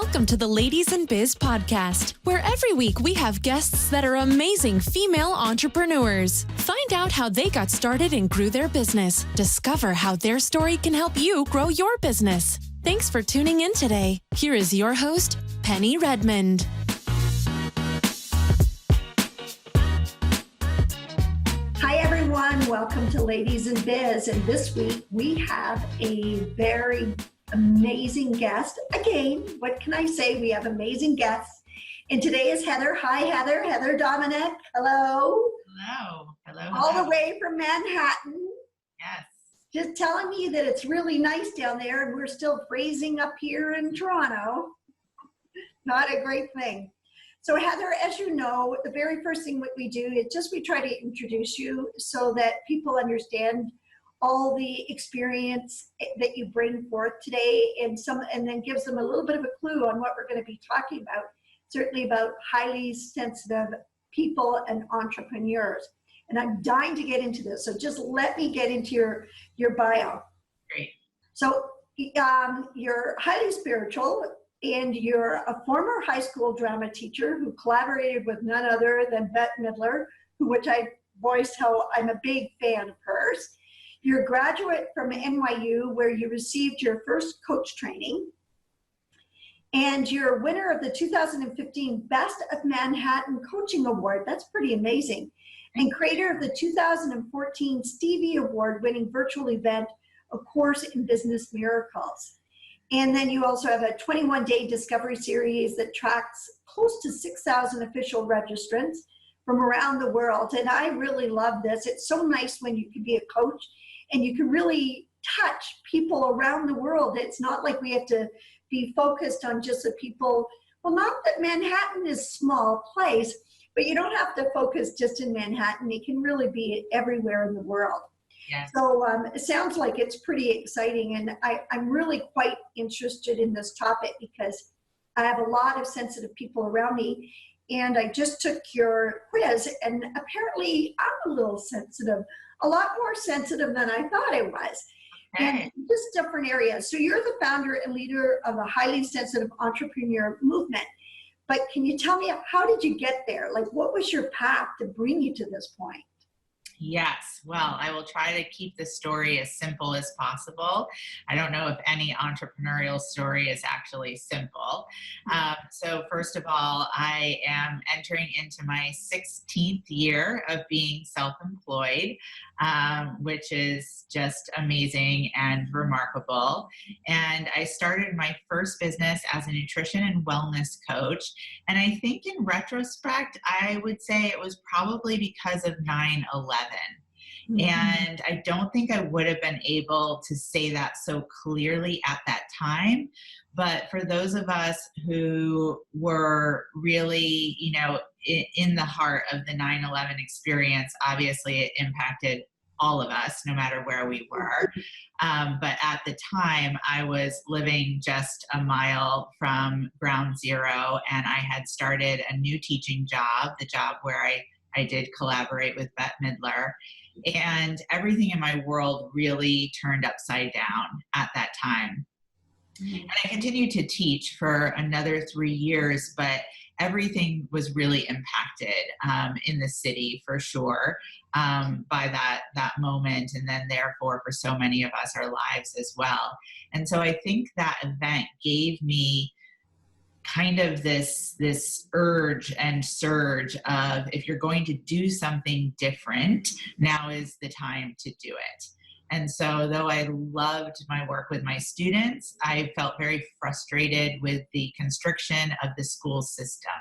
Welcome to the Ladies in Biz podcast, where every week we have guests that are amazing female entrepreneurs. Find out how they got started and grew their business. Discover how their story can help you grow your business. Thanks for tuning in today. Here is your host, Penny Redmond. Hi, everyone. Welcome to Ladies in Biz. And this week we have a very amazing guest. Again, what can I say? We have amazing guests. And today is Heather. Hi, Heather. Heather Dominic. Hello. Hello. Hello. All the way from Manhattan. Yes. Just telling me that it's really nice down there and we're still freezing up here in Toronto. Not a great thing. So Heather, as you know, the very first thing what we do is just we try to introduce you so that people understand all the experience that you bring forth today and then gives them a little bit of a clue on what we're going to be talking about, certainly about highly sensitive people and entrepreneurs. And I'm dying to get into this, so just let me get into your bio. Great. So you're highly spiritual, and you're a former high school drama teacher who collaborated with none other than Bette Midler, which I voiced how I'm a big fan of hers. You're a graduate from NYU, where you received your first coach training. And you're a winner of the 2015 Best of Manhattan Coaching Award. That's pretty amazing. And creator of the 2014 Stevie Award winning virtual event, A Course in Business Miracles. And then you also have a 21-day discovery series that tracks close to 6,000 official registrants from around the world. And I really love this. It's so nice when you can be a coach and you can really touch people around the world. It's not like we have to be focused on just the people. Well, not that Manhattan is a small place, but you don't have to focus just in Manhattan. It can really be everywhere in the world. Yes. So it sounds like it's pretty exciting, and I'm really quite interested in this topic because I have a lot of sensitive people around me, and I just took your quiz, and apparently I'm a little sensitive, a lot more sensitive than I thought I was. Okay. And just different areas. So you're the founder and leader of a highly sensitive entrepreneur movement. But can you tell me, how did you get there? Like, what was your path to bring you to this point? Yes. Well, I will try to keep the story as simple as possible. I don't know if any entrepreneurial story is actually simple. So first of all, I am entering into my 16th year of being self-employed, which is just amazing and remarkable. And I started my first business as a nutrition and wellness coach. And I think in retrospect, I would say it was probably because of 9/11. And I don't think I would have been able to say that so clearly at that time. But for those of us who were really, in the heart of the 9/11 experience, obviously it impacted all of us, no matter where we were. But at the time, I was living just a mile from ground zero, and I had started a new teaching job, the job where I did collaborate with Bette Midler. And everything in my world really turned upside down at that time. And I continued to teach for another 3 years, but everything was really impacted in the city for sure by that moment, and then therefore for so many of us, our lives as well. And so I think that event gave me kind of this urge and surge of, if you're going to do something different, now is the time to do it. And so though I loved my work with my students, I felt very frustrated with the constriction of the school system.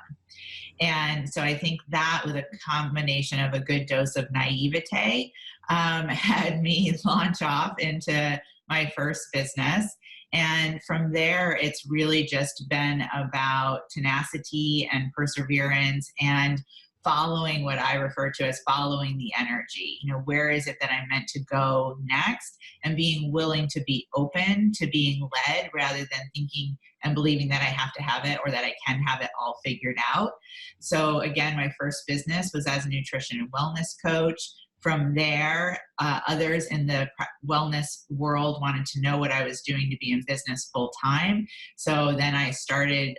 And so I think that, with a combination of a good dose of naivete, had me launch off into my first business. And from there, it's really just been about tenacity and perseverance and following what I refer to as following the energy. Where is it that I'm meant to go next? And being willing to be open to being led, rather than thinking and believing that I have to have it or that I can have it all figured out. So again, my first business was as a nutrition and wellness coach. From there, others in the wellness world wanted to know what I was doing to be in business full time. So then I started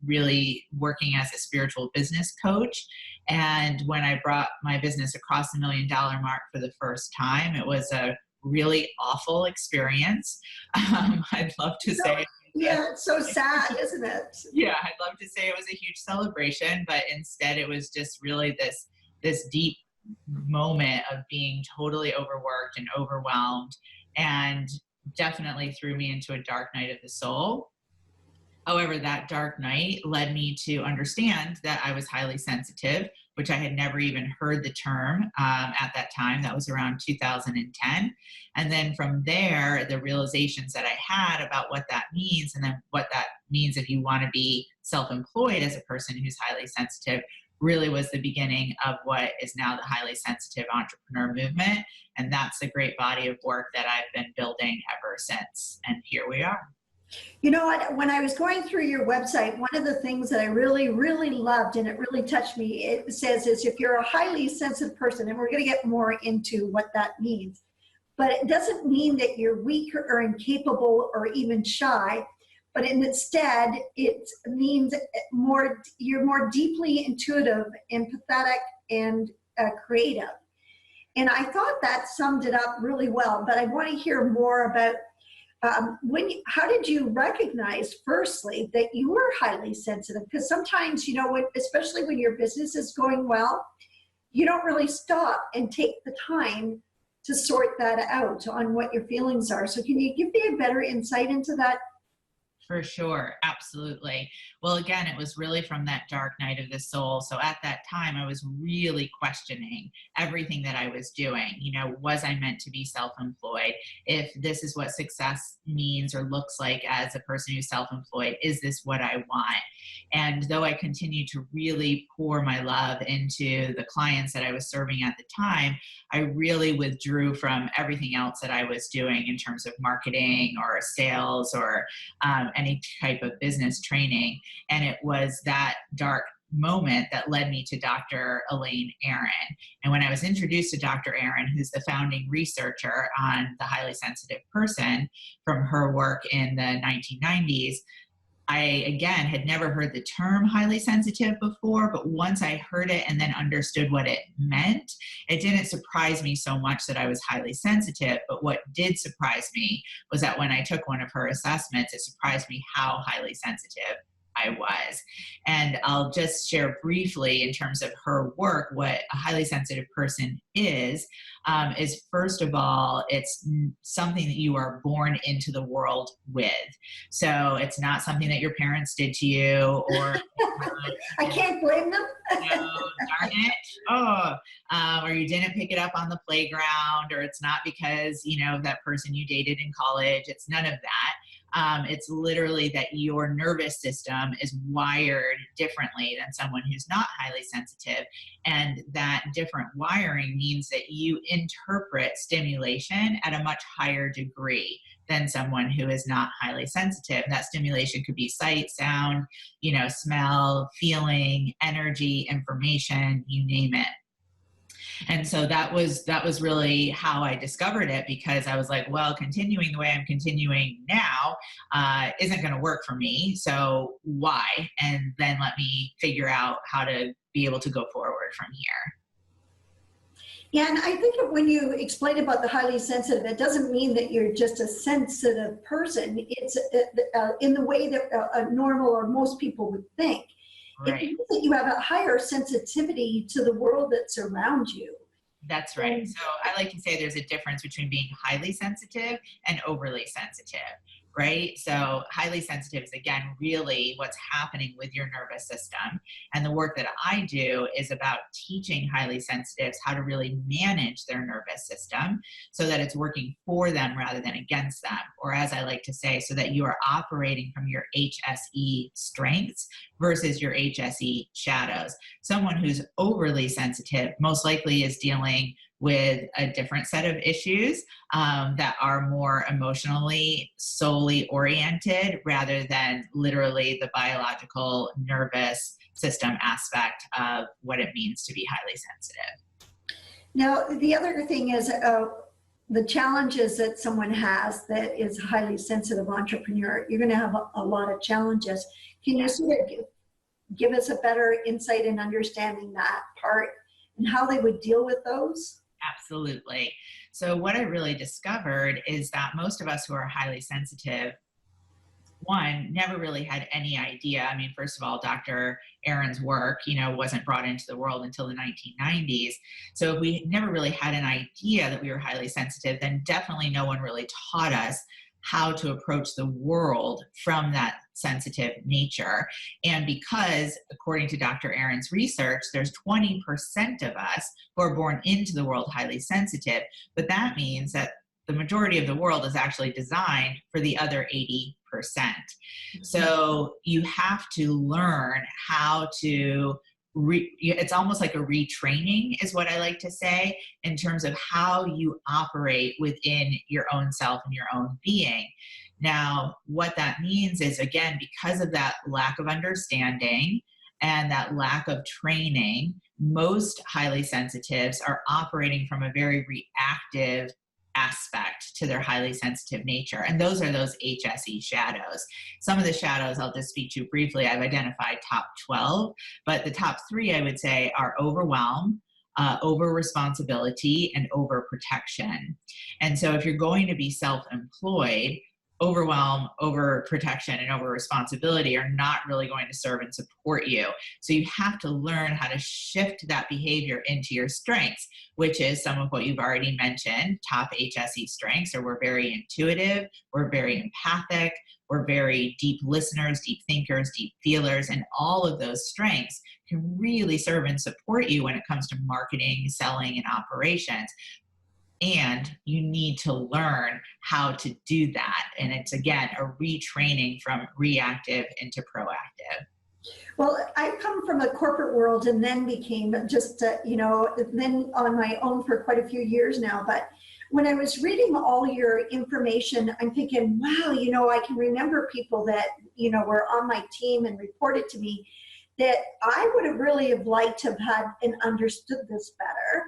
really working as a spiritual business coach. And when I brought my business across the $1 million mark for the first time, it was a really awful experience. I'd love to say. Yeah, it's so sad, isn't it? Yeah, I'd love to say it was a huge celebration, but instead it was just really this deep moment of being totally overworked and overwhelmed, and definitely threw me into a dark night of the soul. However, that dark night led me to understand that I was highly sensitive, which I had never even heard the term at that time. That was around 2010. And then from there, the realizations that I had about what that means, and then what that means if you want to be self-employed as a person who's highly sensitive, really was the beginning of what is now the highly sensitive entrepreneur movement. And that's a great body of work that I've been building ever since. And here we are. You know what, when I was going through your website, one of the things that I really, really loved, and it really touched me, it says is if you're a highly sensitive person, and we're going to get more into what that means, but it doesn't mean that you're weak or incapable or even shy, but instead it means you're more deeply intuitive, empathetic, and creative. And I thought that summed it up really well, but I want to hear more about how did you recognize, firstly, that you were highly sensitive? Because sometimes, you know, especially when your business is going well, you don't really stop and take the time to sort that out on what your feelings are. So can you give me a better insight into that? For sure. Absolutely. Well, again, it was really from that dark night of the soul. So at that time, I was really questioning everything that I was doing. You know, was I meant to be self-employed? If this is what success means or looks like as a person who's self-employed, is this what I want? And though I continued to really pour my love into the clients that I was serving at the time, I really withdrew from everything else that I was doing in terms of marketing or sales or any type of business training. And it was that dark moment that led me to Dr. Elaine Aron. And when I was introduced to Dr. Aron, who's the founding researcher on the highly sensitive person from her work in the 1990s, I, again, had never heard the term highly sensitive before, but once I heard it and then understood what it meant, it didn't surprise me so much that I was highly sensitive. But what did surprise me was that when I took one of her assessments, it surprised me how highly sensitive I was. And I'll just share briefly in terms of her work, what a highly sensitive person is first of all, it's something that you are born into the world with. So it's not something that your parents did to you, or I can't blame them. Darn it. Or you didn't pick it up on the playground, or it's not because, you know, that person you dated in college. It's none of that. It's literally that your nervous system is wired differently than someone who's not highly sensitive. And that different wiring means that you interpret stimulation at a much higher degree than someone who is not highly sensitive. That stimulation could be sight, sound, you know, smell, feeling, energy, information, you name it. And so that was really how I discovered it, because I was like, well, continuing the way I'm continuing now isn't going to work for me. So why? And then let me figure out how to be able to go forward from here. Yeah, and I think when you explain about the highly sensitive, it doesn't mean that you're just a sensitive person. It's in the way that a normal or most people would think. Right. It means that you have a higher sensitivity to the world that surrounds you. That's right. So I like to say there's a difference between being highly sensitive and overly sensitive, right? So highly sensitive is, again, really what's happening with your nervous system. And the work that I do is about teaching highly sensitives how to really manage their nervous system so that it's working for them rather than against them. Or as I like to say, so that you are operating from your HSE strengths versus your HSE shadows. Someone who's overly sensitive most likely is dealing with a different set of issues that are more emotionally solely oriented rather than literally the biological nervous system aspect of what it means to be highly sensitive. Now, the other thing is the challenges that someone has that is a highly sensitive entrepreneur. You're going to have a lot of challenges. Can you sort of give us a better insight in understanding that part and how they would deal with those? Absolutely. So what I really discovered is that most of us who are highly sensitive, one, never really had any idea. I mean, first of all, Dr. Aron's work, wasn't brought into the world until the 1990s. So if we never really had an idea that we were highly sensitive, then definitely no one really taught us how to approach the world from that sensitive nature. And because, according to Dr. Aron's research, there's 20% of us who are born into the world highly sensitive, but that means that the majority of the world is actually designed for the other 80%. So you have to learn how to it's almost like a retraining is what I like to say, in terms of how you operate within your own self and your own being. Now, what that means is, again, because of that lack of understanding and that lack of training, most highly sensitives are operating from a very reactive aspect to their highly sensitive nature. And those are those HSE shadows. Some of the shadows I'll just speak to briefly. I've identified top 12, but the top 3 I would say are overwhelm, over responsibility, and over protection. And so if you're going to be self-employed, overwhelm, over protection, and over responsibility are not really going to serve and support you. So you have to learn how to shift that behavior into your strengths, which is some of what you've already mentioned. Top HSE strengths are we're very intuitive, we're very empathic, we're very deep listeners, deep thinkers, deep feelers, and all of those strengths can really serve and support you when it comes to marketing, selling, and operations. And you need to learn how to do that. And it's, again, a retraining from reactive into proactive. Well, I come from a corporate world and then became just, then on my own for quite a few years now. But when I was reading all your information, I'm thinking, wow, I can remember people that, were on my team and reported to me that I would have really have liked to have had and understood this better,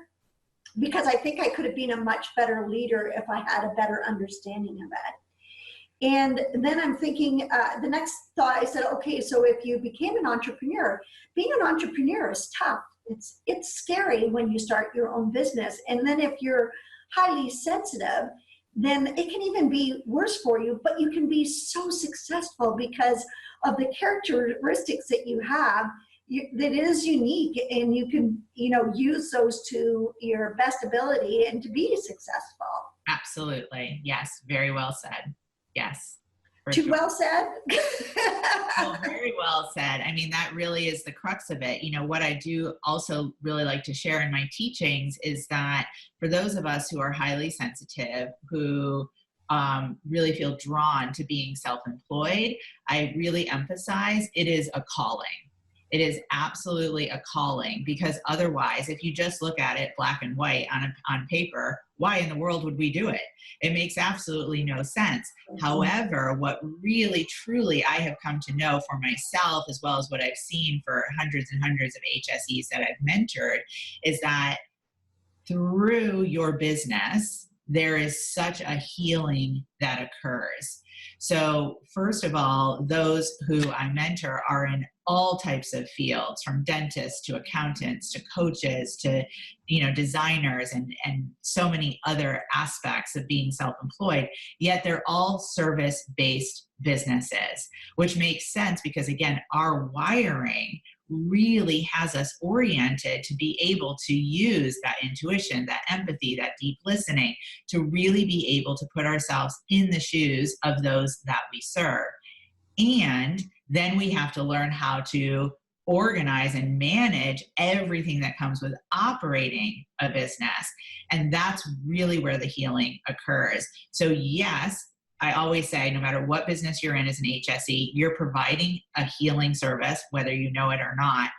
because I think I could have been a much better leader if I had a better understanding of it. And then I'm thinking, the next thought, I said, okay, so if you became an entrepreneur, being an entrepreneur is tough. It's scary when you start your own business. And then if you're highly sensitive, then it can even be worse for you, but you can be so successful because of the characteristics that you have that is unique, and you can, use those to your best ability and to be successful. Absolutely. Yes. Very well said. Yes. Too sure. Well said? Well, very well said. I mean, that really is the crux of it. What I do also really like to share in my teachings is that for those of us who are highly sensitive, who really feel drawn to being self-employed, I really emphasize it is a calling. It is absolutely a calling, because otherwise, if you just look at it black and white on paper, why in the world would we do it? It makes absolutely no sense. However, what really, truly I have come to know for myself, as well as what I've seen for hundreds and hundreds of HSEs that I've mentored, is that through your business, there is such a healing that occurs. So first of all, those who I mentor are in all types of fields, from dentists to accountants to coaches to, designers and so many other aspects of being self-employed, yet they're all service-based businesses, which makes sense because, again, our wiring really has us oriented to be able to use that intuition, that empathy, that deep listening, to really be able to put ourselves in the shoes of those that we serve. And then we have to learn how to organize and manage everything that comes with operating a business. And that's really where the healing occurs. So yes, I always say, no matter what business you're in as an HSE, you're providing a healing service, whether you know it or not.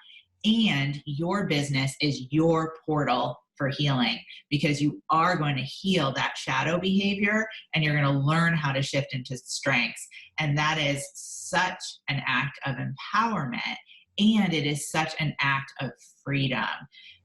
And your business is your portal for healing, because you are going to heal that shadow behavior and you're going to learn how to shift into strengths. And that is such an act of empowerment. And it is such an act of freedom.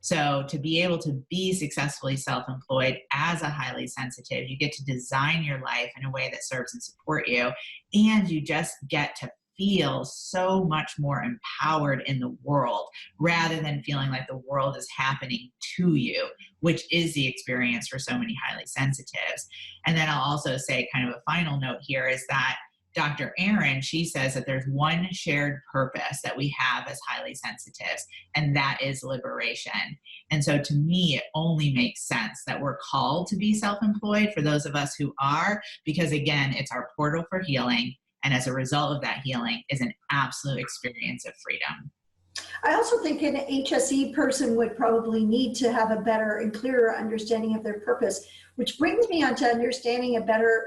So to be able to be successfully self-employed as a highly sensitive, you get to design your life in a way that serves and support you, and you just get to feel so much more empowered in the world rather than feeling like the world is happening to you, which is the experience for so many highly sensitives. And then I'll also say kind of a final note here is that Dr. Aron, she says that there's one shared purpose that we have as highly sensitives, and that is liberation. And so to me, it only makes sense that we're called to be self-employed for those of us who are, because again, it's our portal for healing. And as a result of that healing is an absolute experience of freedom. I also think an HSE person would probably need to have a better and clearer understanding of their purpose, which brings me on to understanding a better,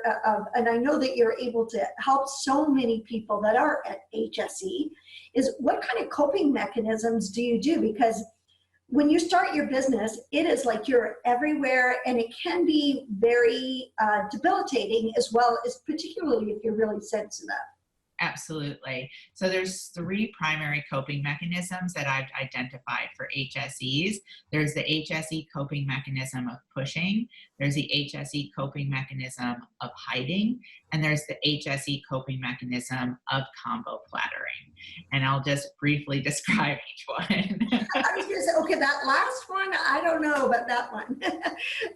and I know that you're able to help so many people that are at HSE, is what kind of coping mechanisms do you do? Because when you start your business, it is like you're everywhere, and it can be very debilitating, as well as particularly if you're really sensitive. Absolutely. So there's 3 primary coping mechanisms that I've identified for HSEs. There's the HSE coping mechanism of pushing, there's the HSE coping mechanism of hiding, and there's the HSE coping mechanism of combo plattering. And I'll just briefly describe each one. I was going to say, okay, that last one, I don't know about that one.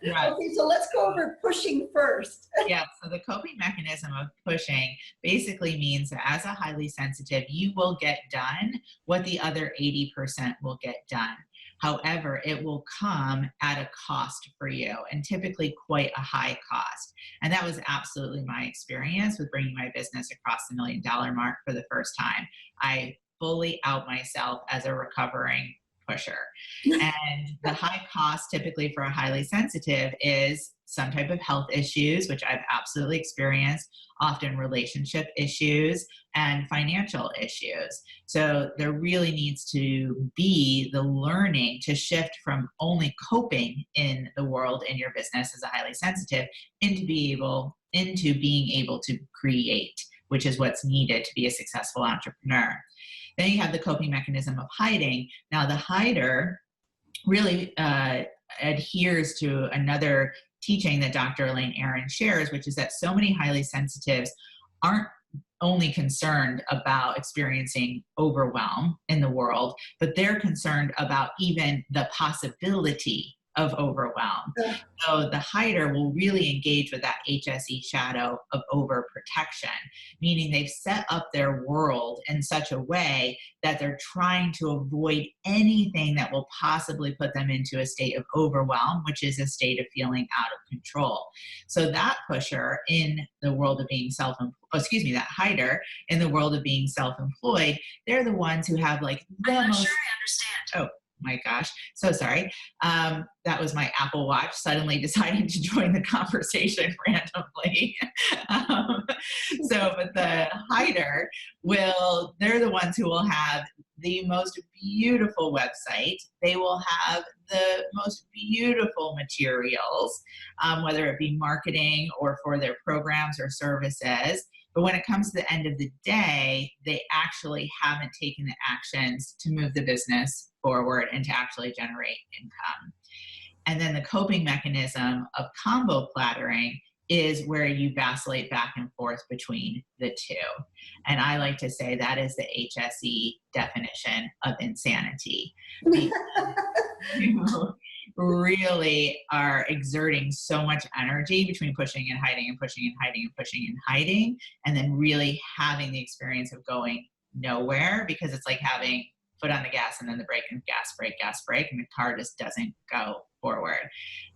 Right. Okay, so let's go over pushing first. Yeah, so the coping mechanism of pushing basically means that as a highly sensitive, you will get done what the other 80% will get done. However, it will come at a cost for you, and typically quite a high cost. And that was absolutely my experience with bringing my business across the $1 million mark for the first time. I fully out myself as a recovering pusher. And the high cost typically for a highly sensitive is some type of health issues, which I've absolutely experienced, often relationship issues and financial issues. So there really needs to be the learning to shift from only coping in the world in your business as a highly sensitive into being able to create, which is what's needed to be a successful entrepreneur. Then you have the coping mechanism of hiding. Now the hider really adheres to another teaching that Dr. Elaine Aron shares, which is that so many highly sensitives aren't only concerned about experiencing overwhelm in the world, but they're concerned about even the possibility of overwhelm. Yeah. So the hider will really engage with that HSE shadow of overprotection, meaning they've set up their world in such a way that they're trying to avoid anything that will possibly put them into a state of overwhelm, which is a state of feeling out of control. So that pusher in the world of being that hider in the world of being self-employed, they're the ones who have like the I'm not most, sure I understand. oh my gosh, so sorry. That was my Apple Watch suddenly deciding to join the conversation randomly. But the hider they're the ones who will have the most beautiful website. They will have the most beautiful materials, whether it be marketing or for their programs or services. But when it comes to the end of the day, they actually haven't taken the actions to move the business forward and to actually generate income. And then the coping mechanism of combo plattering is where you vacillate back and forth between the two. And I like to say that is the HSE definition of insanity. You really are exerting so much energy between pushing and hiding and pushing and hiding and pushing and hiding, and then really having the experience of going nowhere, because it's like having foot on the gas and then the brake and gas, brake, and the car just doesn't go forward.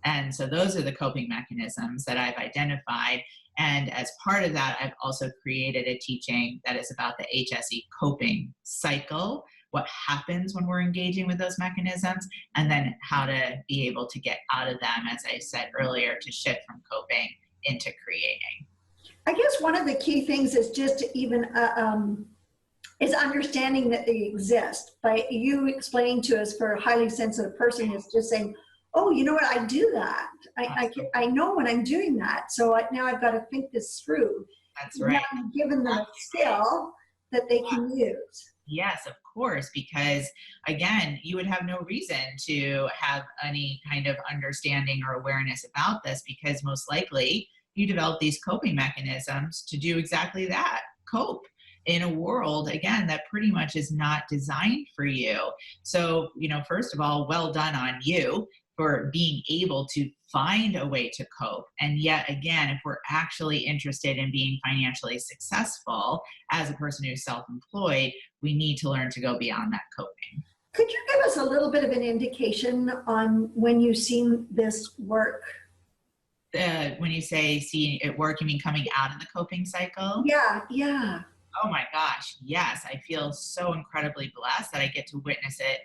And so those are the coping mechanisms that I've identified. And as part of that, I've also created a teaching that is about the HSE coping cycle, what happens when we're engaging with those mechanisms, and then how to be able to get out of them, as I said earlier, to shift from coping into creating. I guess one of the key things is just even is understanding that they exist. By you explaining to us, for a highly sensitive person, is just saying, oh, you know what, I do that. I know when I'm doing that. So now I've got to think this through. That's right. Now I'm giving them a skill that they can use. Yes, of course, because again, you would have no reason to have any kind of understanding or awareness about this because most likely you develop these coping mechanisms to do exactly that, cope in a world, again, that pretty much is not designed for you. So, first of all, well done on you for being able to find a way to cope. And yet again, if we're actually interested in being financially successful as a person who's self-employed, we need to learn to go beyond that coping. Could you give us a little bit of an indication on when you've seen this work? When you say seeing it work, you mean coming out of the coping cycle? Yeah. Oh my gosh, yes. I feel so incredibly blessed that I get to witness it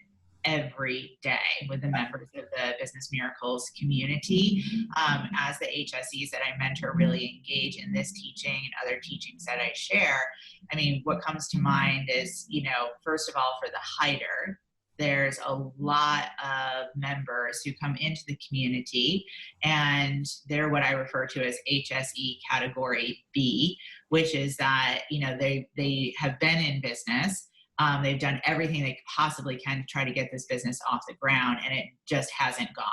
every day with the members of the Business Miracles community. As the HSEs that I mentor really engage in this teaching and other teachings that I share, I mean, what comes to mind is, first of all, for the hider, there's a lot of members who come into the community and they're what I refer to as HSE category B, which is that, they have been in business. They've done everything they possibly can to try to get this business off the ground, and it just hasn't gone.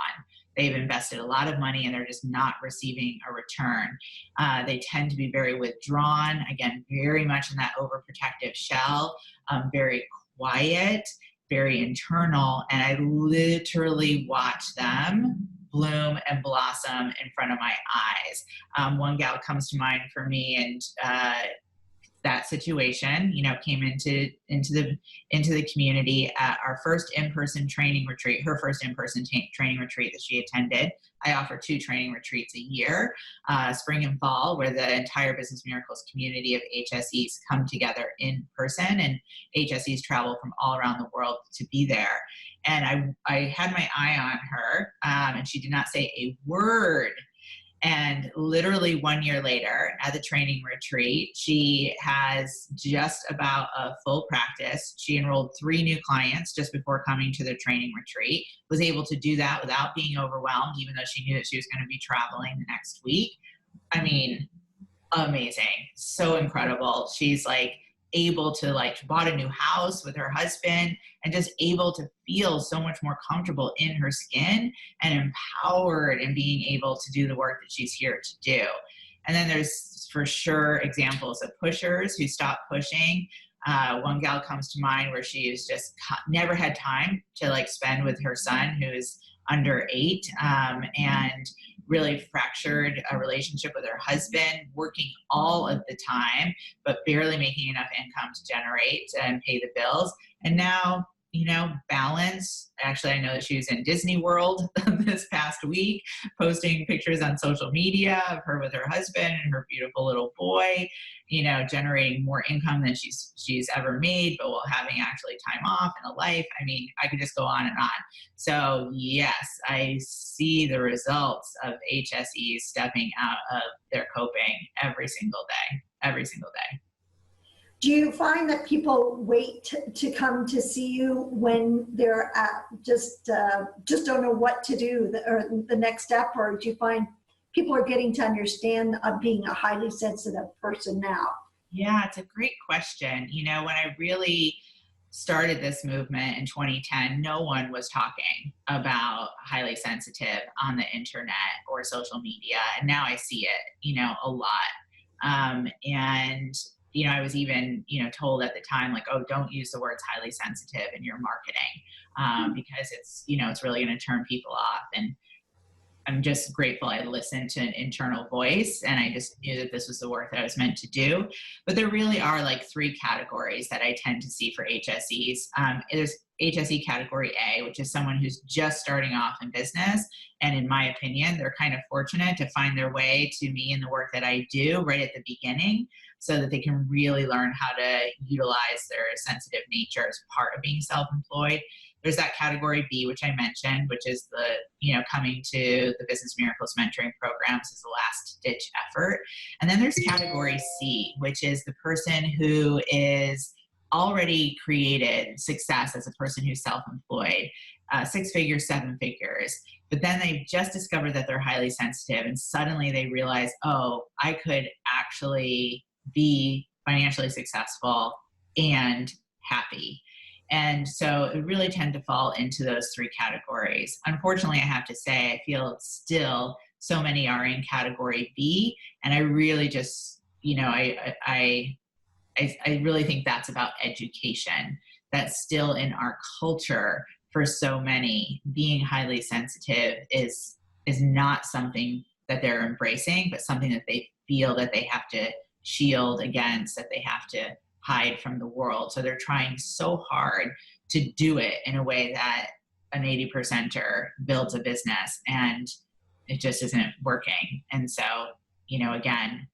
They've invested a lot of money and they're just not receiving a return. They tend to be very withdrawn, again, very much in that overprotective shell, very quiet, very internal, and I literally watch them bloom and blossom in front of my eyes. One gal comes to mind for me, and that situation, came into the community at our first in-person training retreat, her first in-person training retreat that she attended. I offer 2 training retreats a year, spring and fall, where the entire Business Miracles community of HSEs come together in person, and HSEs travel from all around the world to be there. And I had my eye on her, and she did not say a word. And literally 1 year later at the training retreat, she has just about a full practice. She enrolled 3 new clients just before coming to the training retreat, was able to do that without being overwhelmed, even though she knew that she was going to be traveling the next week. I mean, amazing. So incredible. She's able to she bought a new house with her husband and just able to feel so much more comfortable in her skin and empowered in being able to do the work that she's here to do. And then there's for sure examples of pushers who stop pushing. One gal comes to mind where she has just never had time to spend with her son, who is under 8, and really fractured a relationship with her husband, working all of the time, but barely making enough income to generate and pay the bills. And now, balance. Actually, I know that she was in Disney World this past week, posting pictures on social media of her with her husband and her beautiful little boy, generating more income than she's ever made, but while having actually time off and a life. I mean, I could just go on and on. So yes, I see the results of HSEs stepping out of their coping every single day. Do you find that people wait to come to see you when they're just don't know what to do or the next step, or do you find people are getting to understand being a highly sensitive person now? Yeah, it's a great question. When I really started this movement in 2010, no one was talking about highly sensitive on the internet or social media. And now I see it, a lot. And I was even, told at the time, oh, don't use the words highly sensitive in your marketing, because it's, it's really going to turn people off. And I'm just grateful I listened to an internal voice, and I just knew that this was the work that I was meant to do. But there really are 3 categories that I tend to see for HSEs. There's HSE category A, which is someone who's just starting off in business. And in my opinion, they're kind of fortunate to find their way to me and the work that I do right at the beginning, so that they can really learn how to utilize their sensitive nature as part of being self-employed. There's that category B, which I mentioned, which is the, coming to the Business Miracles mentoring programs as a last ditch effort. And then there's category C, which is the person who is already created success as a person who's self-employed, 6 figures, 7 figures. But then they've just discovered that they're highly sensitive, and suddenly they realize, oh, I could actually be financially successful and happy. And so it really tend to fall into those three categories. Unfortunately, I have to say, I feel still so many are in category B. And I really just, I really think that's about education. That's still in our culture for so many. Being highly sensitive is not something that they're embracing, but something that they feel that they have to shield against, that they have to hide from the world. So they're trying so hard to do it in a way that an 80%er builds a business, and it just isn't working. And so, again,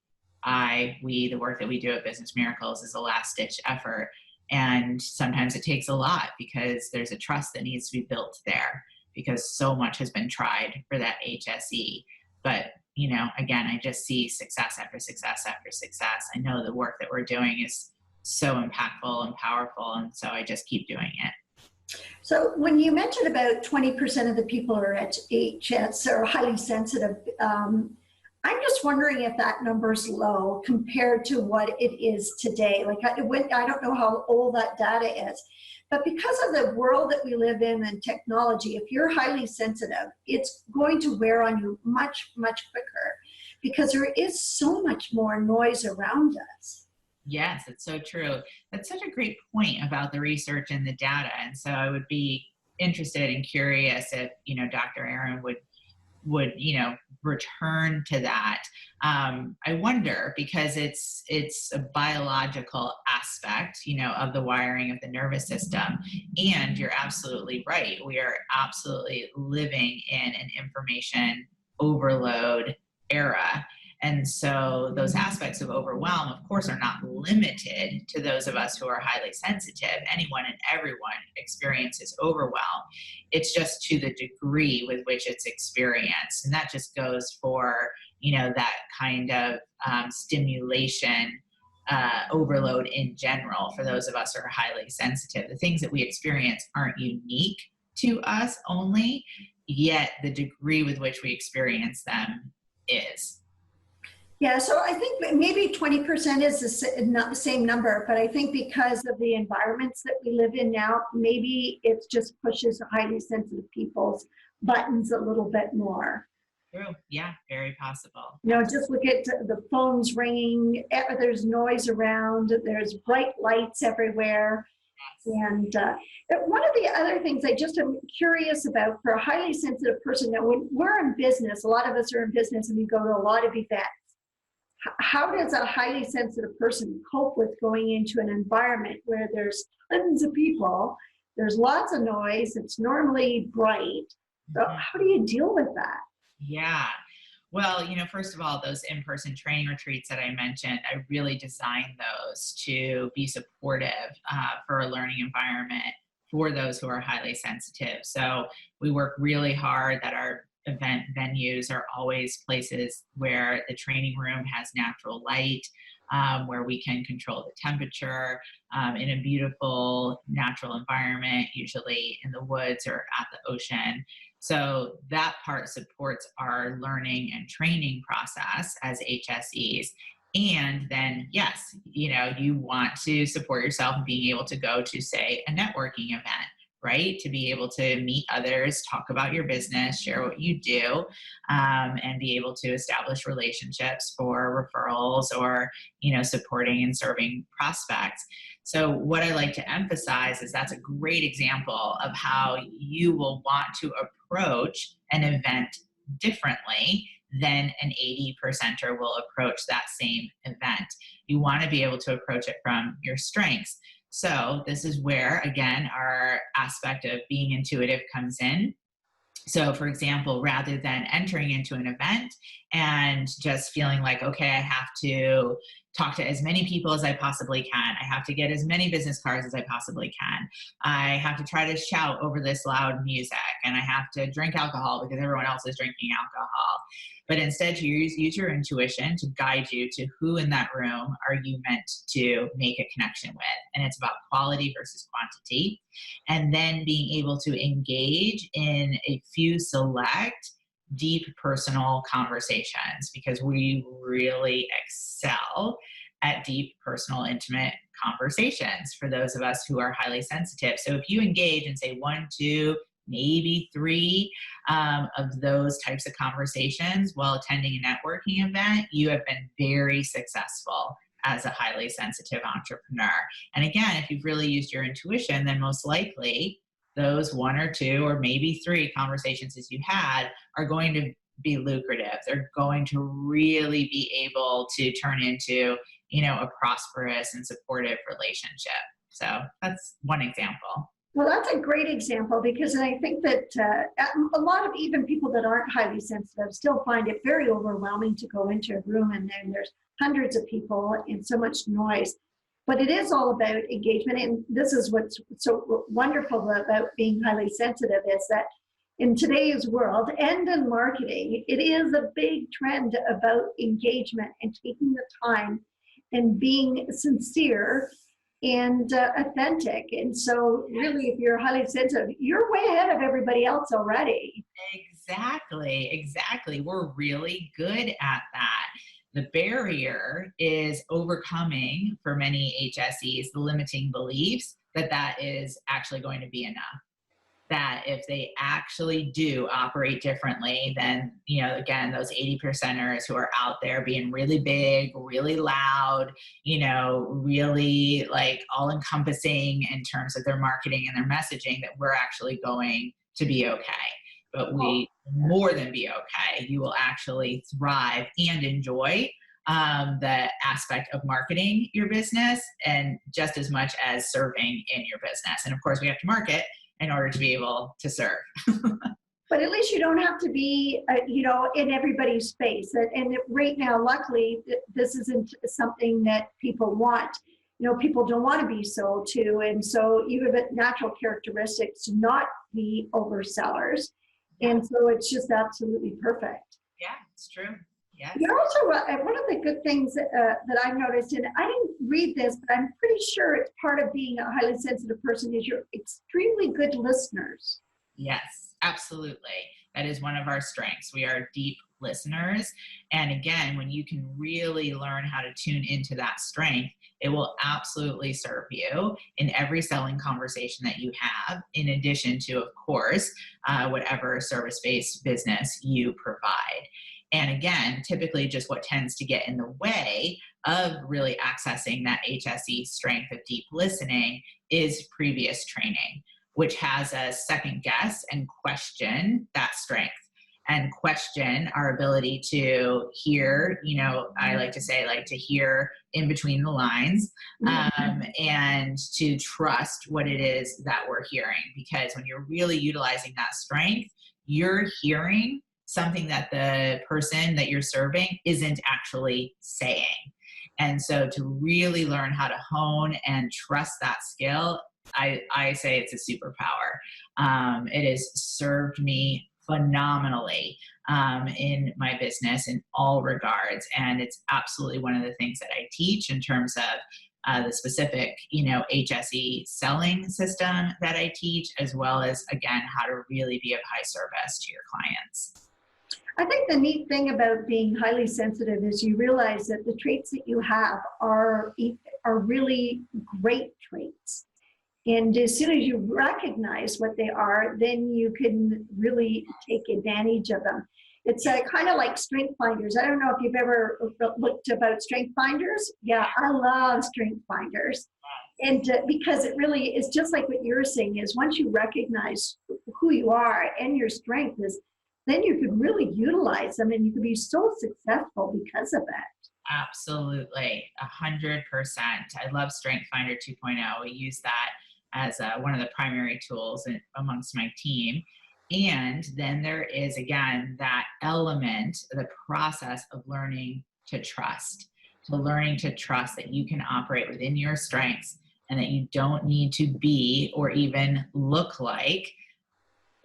the work that we do at Business Miracles is a last ditch effort. And sometimes it takes a lot because there's a trust that needs to be built there, because so much has been tried for that HSE. But, again, I just see success after success after success. I know the work that we're doing is so impactful and powerful. And so I just keep doing it. So when you mentioned about 20% of the people are at HS or highly sensitive, I'm just wondering if that number is low compared to what it is today. Like I don't know how old that data is, but because of the world that we live in and technology, if you're highly sensitive, it's going to wear on you much, much quicker because there is so much more noise around us. Yes, it's so true. That's such a great point about the research and the data. And so I would be interested and curious if, Dr. Aron would, return to that. I wonder, because it's a biological aspect, of the wiring of the nervous system. And you're absolutely right. We are absolutely living in an information overload era. And so those aspects of overwhelm, of course, are not limited to those of us who are highly sensitive. Anyone and everyone experiences overwhelm. It's just to the degree with which it's experienced. And that just goes for, that kind of stimulation overload in general for those of us who are highly sensitive. The things that we experience aren't unique to us only, yet the degree with which we experience them is. Yeah, so I think maybe 20% is not the same number, but I think because of the environments that we live in now, maybe it just pushes highly sensitive people's buttons a little bit more. True. Yeah, very possible. Just look at the phones ringing, there's noise around, there's bright lights everywhere. And one of the other things I just am curious about for a highly sensitive person, now when we're in business, a lot of us are in business and we go to a lot of events. How does a highly sensitive person cope with going into an environment where there's tons of people, there's lots of noise, it's normally bright? So how do you deal with that? Yeah. Well, first of all, those in-person training retreats that I mentioned, I really designed those to be supportive for a learning environment for those who are highly sensitive. So we work really hard that our event venues are always places where the training room has natural light, where we can control the temperature in a beautiful natural environment, usually in the woods or at the ocean. So that part supports our learning and training process as HSEs. And then, yes, you want to support yourself in being able to go to, say, a networking event, right? To be able to meet others, talk about your business, share what you do, and be able to establish relationships for referrals or, supporting and serving prospects. So what I like to emphasize is that's a great example of how you will want to approach an event differently than an 80%er will approach that same event. You want to be able to approach it from your strengths. So this is where, again, our aspect of being intuitive comes in. So for example, rather than entering into an event and just feeling like, okay, I have to talk to as many people as I possibly can. I have to get as many business cards as I possibly can. I have to try to shout over this loud music, and I have to drink alcohol because everyone else is drinking alcohol. But instead, you use your intuition to guide you to who in that room are you meant to make a connection with. And it's about quality versus quantity. And then being able to engage in a few select, deep personal conversations, because we really excel at deep, personal, intimate conversations for those of us who are highly sensitive. So if you engage in say 1, 2, maybe 3 of those types of conversations while attending a networking event, you have been very successful as a highly sensitive entrepreneur. And again, if you've really used your intuition, then most likely those 1 or 2 or maybe 3 conversations as you had are going to be lucrative. They're going to really be able to turn into, a prosperous and supportive relationship. So that's one example. Well, that's a great example, because I think that a lot of even people that aren't highly sensitive still find it very overwhelming to go into a room and then there's hundreds of people and so much noise. But it is all about engagement. And this is what's so wonderful about being highly sensitive, is that in today's world and in marketing, it is a big trend about engagement and taking the time and being sincere and authentic. And so really, if you're highly sensitive, you're way ahead of everybody else already. Exactly. We're really good at that. The barrier is overcoming, for many HSEs, the limiting beliefs that is actually going to be enough. That if they actually do operate differently than, again, those 80%ers who are out there being really big, really loud, really like all encompassing in terms of their marketing and their messaging, that we're actually going to be okay. But we more than be okay. You will actually thrive and enjoy the aspect of marketing your business, and just as much as serving in your business. And of course, we have to market in order to be able to serve. But at least you don't have to be, in everybody's space. And right now, luckily, this isn't something that people want. People don't want to be sold to. And so you have a natural characteristics to not be oversellers. And so it's just absolutely perfect. Yeah, it's true. Yes. You're also, one of the good things that I've noticed, and I didn't read this, but I'm pretty sure it's part of being a highly sensitive person, is you're extremely good listeners. Yes, absolutely. That is one of our strengths. We are deep listeners. And again, when you can really learn how to tune into that strength, it will absolutely serve you in every selling conversation that you have, in addition to, of course, whatever service-based business you provide. And again, typically just what tends to get in the way of really accessing that HSE strength of deep listening is previous training, which has us second guess and question that strength, and question our ability to hear, I like to say, to hear in between the lines, and to trust what it is that we're hearing. Because when you're really utilizing that strength, you're hearing something that the person that you're serving isn't actually saying. And so to really learn how to hone and trust that skill, I say it's a superpower. It has served me phenomenally in my business in all regards. And it's absolutely one of the things that I teach in terms of the specific, HSE selling system that I teach, as well as, again, how to really be of high service to your clients. I think the neat thing about being highly sensitive is you realize that the traits that you have are really great traits. And as soon as you recognize what they are, then you can really take advantage of them. It's kind of like strength finders. I don't know if you've ever looked about strength finders. Yeah, I love strength finders. And because it really is just like what you're saying, is once you recognize who you are and your strength is, then you could really utilize them and you could be so successful because of it. Absolutely, 100%. I love Strength Finder 2.0. We use that as one of the primary tools amongst my team. And then there is, again, that element, the process of learning to trust. So learning to trust that you can operate within your strengths and that you don't need to be or even look like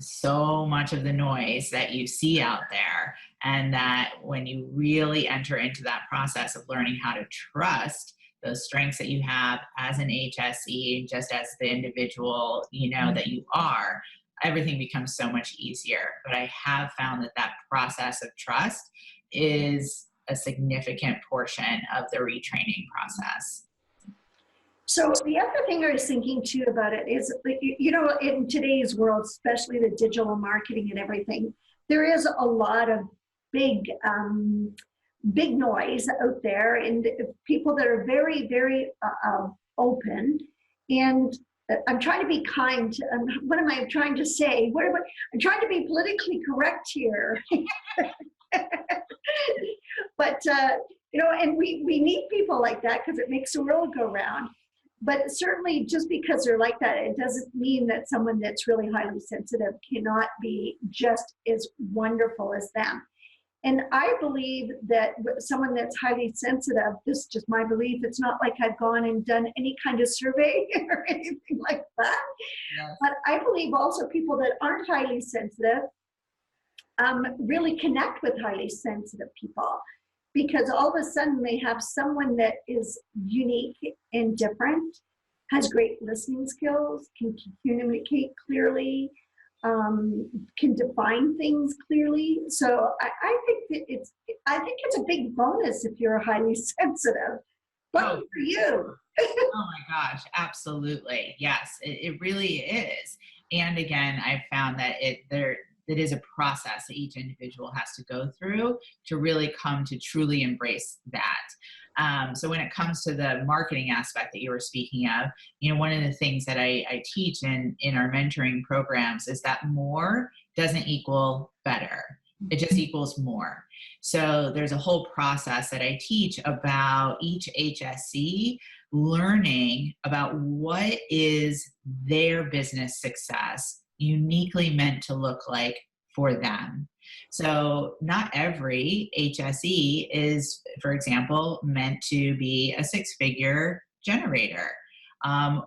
so much of the noise that you see out there. And that when you really enter into that process of learning how to trust those strengths that you have as an HSE, just as the individual, that you are, everything becomes so much easier. But I have found that process of trust is a significant portion of the retraining process. So the other thing I was thinking too about it is, in today's world, especially the digital marketing and everything, there is a lot of big, big noise out there, and people that are very, very open. And I'm trying to be kind. What am I trying to say? I'm trying to be politically correct here. But and we need people like that because it makes the world go round. But certainly, just because they're like that, it doesn't mean that someone that's really highly sensitive cannot be just as wonderful as them. And I believe that someone that's highly sensitive, this is just my belief, it's not like I've gone and done any kind of survey or anything like that. Yes. But I believe also people that aren't highly sensitive really connect with highly sensitive people, because all of a sudden they have someone that is unique and different, has great listening skills, can communicate clearly, can define things clearly. So I think that it's a big bonus if you're highly sensitive. Lucky for you. Oh my gosh, absolutely. Yes, it really is. And again, I've found that it is a process that each individual has to go through to really come to truly embrace that. So when it comes to the marketing aspect that you were speaking of, one of the things that I teach in our mentoring programs is that more doesn't equal better. It just equals more. So there's a whole process that I teach about each HSE learning about what is their business success uniquely meant to look like for them. So not every HSE is, for example, meant to be a six-figure generator,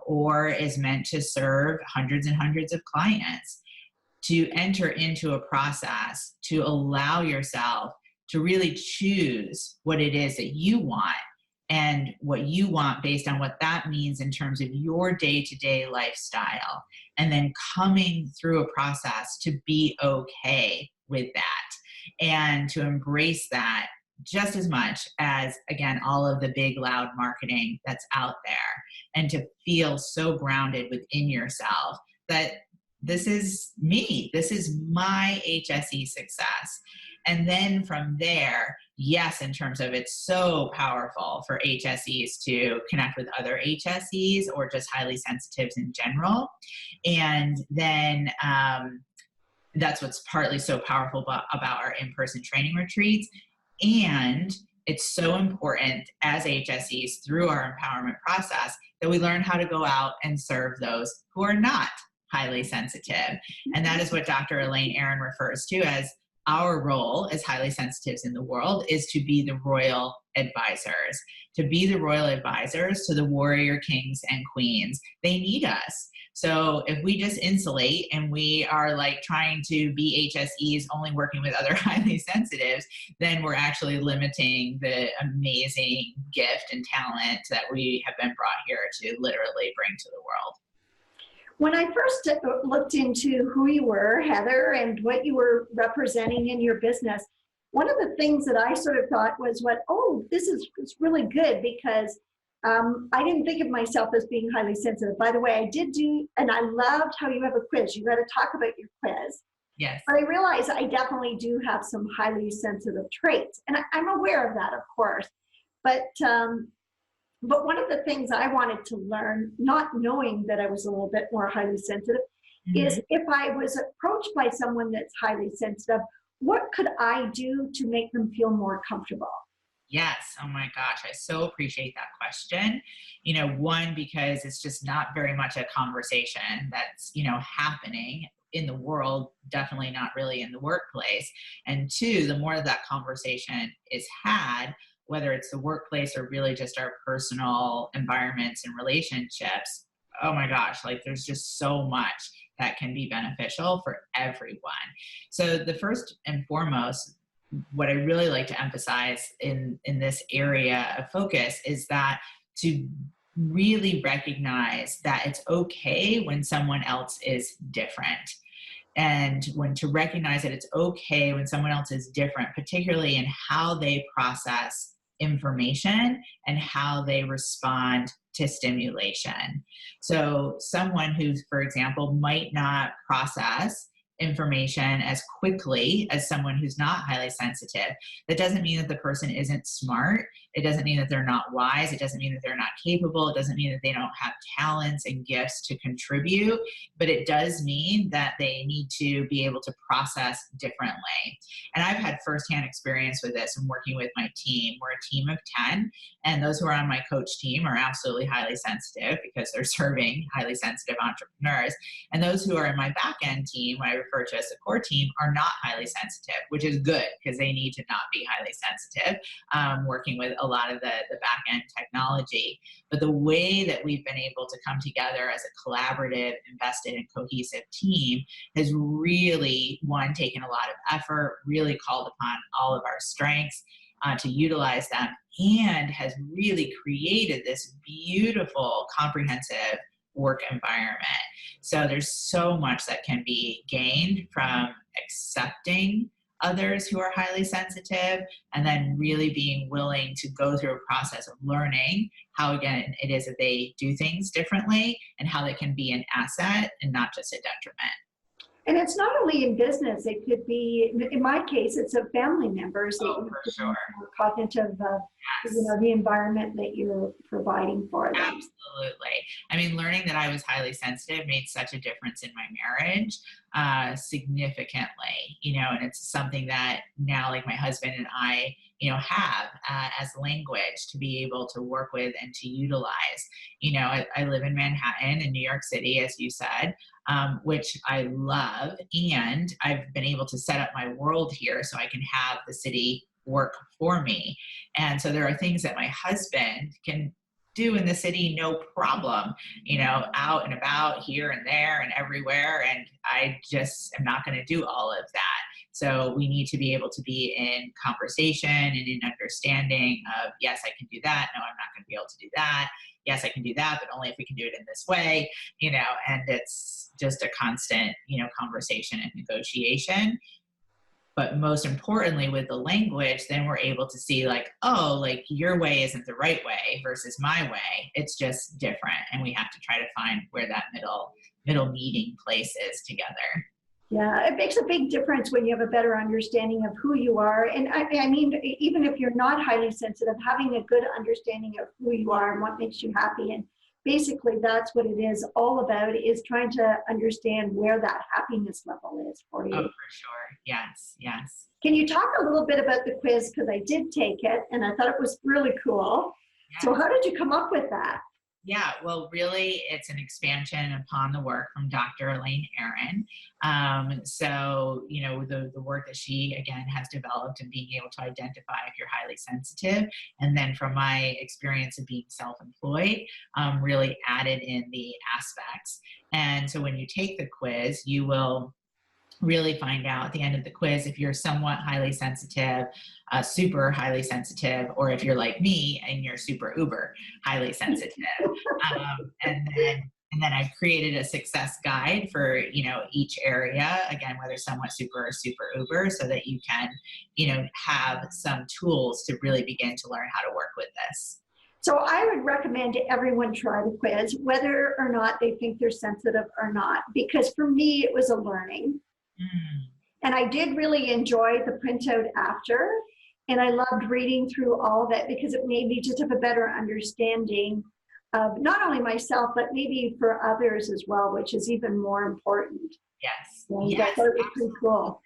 or is meant to serve hundreds and hundreds of clients. To enter into a process to allow yourself to really choose what it is that you want, and what you want based on what that means in terms of your day-to-day lifestyle, and then coming through a process to be okay with that and to embrace that just as much as, again, all of the big loud marketing that's out there, and to feel so grounded within yourself that this is me, this is my HSE success. And then from there, yes, in terms of it's so powerful for HSEs to connect with other HSEs or just highly sensitives in general. And then that's what's partly so powerful about our in-person training retreats. And it's so important as HSEs through our empowerment process that we learn how to go out and serve those who are not highly sensitive. And that is what Dr. Elaine Aron refers to as our role as highly sensitives in the world, is to be the royal advisors, to be the royal advisors to the warrior kings and queens. They need us. So if we just insulate and we are like trying to be HSEs only working with other highly sensitives, then we're actually limiting the amazing gift and talent that we have been brought here to literally bring to the world. When I first looked into who you were, Heather, and what you were representing in your business, one of the things that I sort of thought was, this is really good, because I didn't think of myself as being highly sensitive. By the way, I did do, and I loved how you have a quiz. You got to talk about your quiz. Yes. But I realize I definitely do have some highly sensitive traits, and I'm aware of that, of course. But one of the things I wanted to learn, not knowing that I was a little bit more highly sensitive, is if I was approached by someone that's highly sensitive, what could I do to make them feel more comfortable? Yes. Oh my gosh. I so appreciate that question. One, because it's just not very much a conversation that's, happening in the world, definitely not really in the workplace. And two, the more that conversation is had, whether it's the workplace or really just our personal environments and relationships, oh my gosh, there's just so much that can be beneficial for everyone. So the first and foremost, what I really like to emphasize in this area of focus is that to really recognize that it's okay when someone else is different. And to recognize that it's okay when someone else is different, particularly in how they process information and how they respond to stimulation. So someone who, for example, might not process information as quickly as someone who's not highly sensitive. That doesn't mean that the person isn't smart. It doesn't mean that they're not wise. It doesn't mean that they're not capable. It doesn't mean that they don't have talents and gifts to contribute, but it does mean that they need to be able to process differently. And I've had firsthand experience with this in working with my team. We're a team of 10, and those who are on my coach team are absolutely highly sensitive because they're serving highly sensitive entrepreneurs. And those who are in my back end team, what I refer to as the core team, are not highly sensitive, which is good because they need to not be highly sensitive, working with a lot of the back end technology. But the way that we've been able to come together as a collaborative, invested, and cohesive team has really, one, taken a lot of effort, really called upon all of our strengths to utilize them, and has really created this beautiful, comprehensive work environment. So there's so much that can be gained from accepting others who are highly sensitive, and then really being willing to go through a process of learning how, again, it is that they do things differently and how they can be an asset and not just a detriment. And it's not only in business, it could be, in my case, it's a family members that Oh, for sure. are cognitive of Yes. the environment that you're providing for them. Absolutely. I mean, learning that I was highly sensitive made such a difference in my marriage, significantly, and it's something that now, like, my husband and I, have as language to be able to work with and to utilize. I live in Manhattan in New York City, as you said, which I love. And I've been able to set up my world here so I can have the city work for me. And so there are things that my husband can do in the city, no problem, out and about here and there and everywhere. And I just am not going to do all of that. So we need to be able to be in conversation and in understanding of, yes, I can do that. No, I'm not going to be able to do that. Yes, I can do that, but only if we can do it in this way, and it's just a constant, conversation and negotiation. But most importantly, with the language, then we're able to see, like, oh, like, your way isn't the right way versus my way. It's just different. And we have to try to find where that middle meeting place is together. Yeah, it makes a big difference when you have a better understanding of who you are. And I mean, even if you're not highly sensitive, having a good understanding of who you are and what makes you happy. And basically that's what it is all about, is trying to understand where that happiness level is for you. Oh, for sure. Yes, yes. Can you talk a little bit about the quiz? Because I did take it and I thought it was really cool. Yes. So how did you come up with that? Yeah, well, really, it's an expansion upon the work from Dr. Elaine Aron. So, the work that she, again, has developed and being able to identify if you're highly sensitive. And then from my experience of being self-employed, really added in the aspects. And so when you take the quiz, you will really find out at the end of the quiz if you're somewhat highly sensitive, super highly sensitive, or if you're like me and you're super uber highly sensitive. And then I've created a success guide for, each area, again, whether somewhat super or super uber, so that you can, have some tools to really begin to learn how to work with this. So I would recommend everyone try the quiz, whether or not they think they're sensitive or not, because for me, it was a learning. And I did really enjoy the printout after, and I loved reading through all of it because it made me just have a better understanding of not only myself, but maybe for others as well, which is even more important. Yes. And yes, I thought it was pretty cool.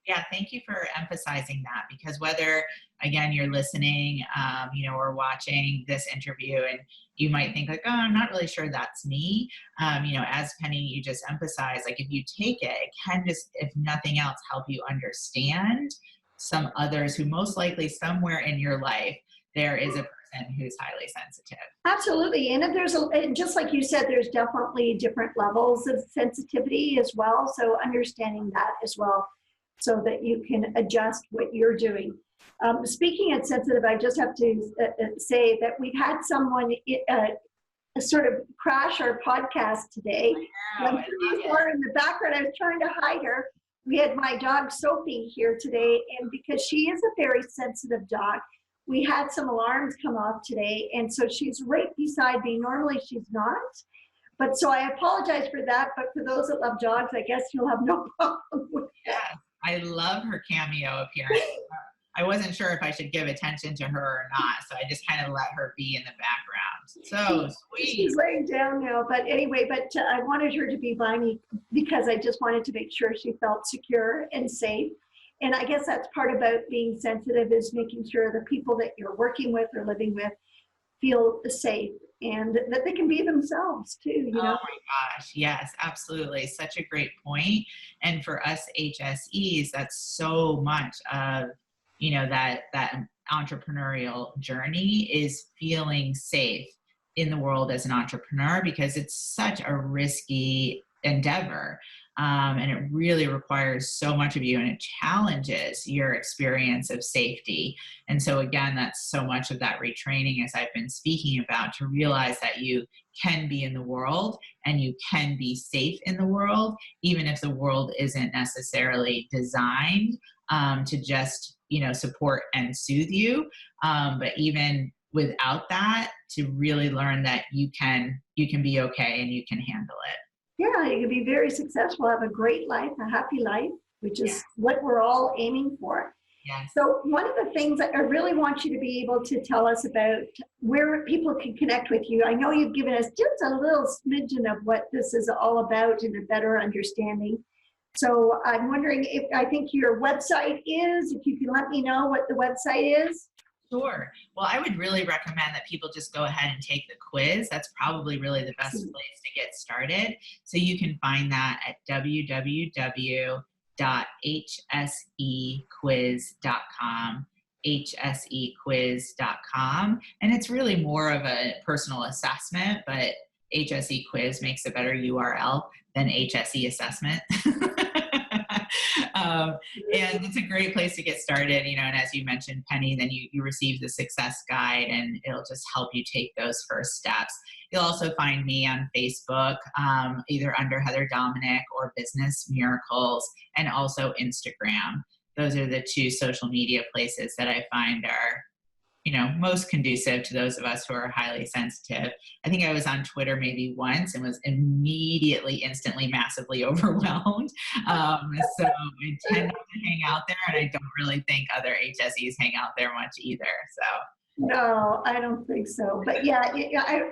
Yeah, thank you for emphasizing that, because whether, again, you're listening, or watching this interview, and you might think like, oh, I'm not really sure that's me. As Penny, you just emphasized, like, if you take it, it can just, if nothing else, help you understand some others who most likely somewhere in your life, there is a person who's highly sensitive. Absolutely. And if and just like you said, there's definitely different levels of sensitivity as well. So understanding that as well, so that you can adjust what you're doing. Speaking of sensitive, I just have to say that we've had someone sort of crash our podcast today. Wow, In the background, I was trying to hide her. We had my dog Sophie here today, and because she is a very sensitive dog, we had some alarms come off today, and so she's right beside me. Normally she's not. But so I apologize for that. But for those that love dogs, I guess you'll have no problem with that. I love her cameo appearance. I wasn't sure if I should give attention to her or not, so I just kind of let her be in the background. So sweet. She's laying down now, but anyway, I wanted her to be by me because I just wanted to make sure she felt secure and safe. And I guess that's part about being sensitive, is making sure the people that you're working with or living with feel safe and that they can be themselves too, you know? Oh my gosh, yes, absolutely. Such a great point. And for us HSEs, that's so much of, you know, that entrepreneurial journey is feeling safe in the world as an entrepreneur, because it's such a risky endeavor. And it really requires so much of you, and it challenges your experience of safety. And so again, that's so much of that retraining, as I've been speaking about, to realize that you can be in the world and you can be safe in the world, even if the world isn't necessarily designed to just, you know, support and soothe you. But even without that, to really learn that you can be okay and you can handle it. Yeah, you can be very successful, have a great life, a happy life, which is what we're all aiming for. Yes. So one of the things that I really want you to be able to tell us about where people can connect with you. I know you've given us just a little smidgen of what this is all about and a better understanding. So I'm wondering I think your website is, if you can let me know what the website is. Sure. Well, I would really recommend that people just go ahead and take the quiz. That's probably really the best place to get started. So you can find that at www.hsequiz.com, hsequiz.com. And it's really more of a personal assessment, but HSE Quiz makes a better URL than HSE assessment. And it's a great place to get started, you know, and as you mentioned, Penny, then you receive the success guide, and it'll just help you take those first steps. You'll also find me on Facebook, either under Heather Dominic or Business Miracles, and also Instagram. Those are the two social media places that I find are, you know, most conducive to those of us who are highly sensitive. I think I was on Twitter maybe once and was instantly massively overwhelmed. So I tend not to hang out there, and I don't really think other HSEs hang out there much either. So. No, I don't think so. But yeah,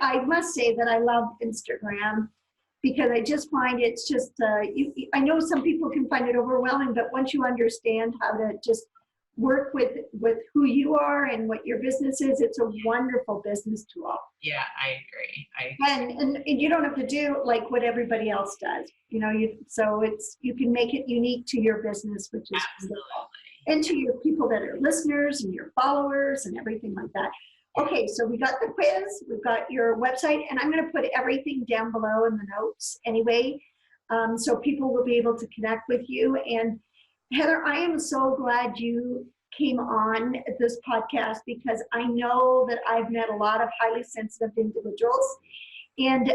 I must say that I love Instagram, because I just find it's just, I know some people can find it overwhelming, but once you understand how to just work with who you are and what your business is, it's a wonderful business tool. Yeah, I agree. And you don't have to do like what everybody else does, you know. You can make it unique to your business, which is wonderful, and to your people that are listeners and your followers and everything like that. Okay, so we got the quiz, we've got your website, and I'm going to put everything down below in the notes anyway, so people will be able to connect with you. And Heather, I am so glad you came on this podcast, because I know that I've met a lot of highly sensitive individuals, and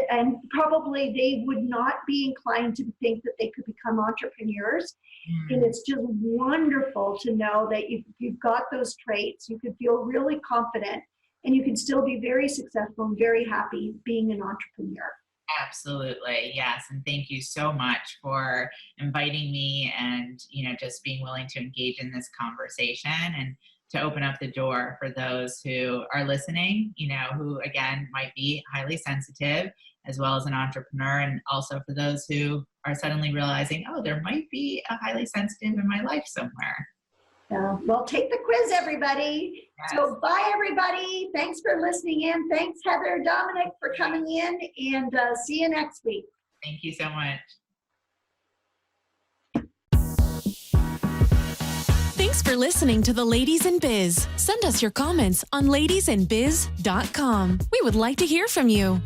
probably they would not be inclined to think that they could become entrepreneurs. And it's just wonderful to know that you've got those traits. You can feel really confident, and you can still be very successful and very happy being an entrepreneur. Absolutely. Yes. And thank you so much for inviting me, and, you know, just being willing to engage in this conversation and to open up the door for those who are listening, you know, who again might be highly sensitive as well as an entrepreneur, and also for those who are suddenly realizing, oh, there might be a highly sensitive in my life somewhere. Well, take the quiz, everybody. Yes. So bye, everybody. Thanks for listening in. Thanks, Heather Dominic, for coming in, and see you next week. Thank you so much. Thanks for listening to The Ladies in Biz. Send us your comments on ladiesinbiz.com. We would like to hear from you.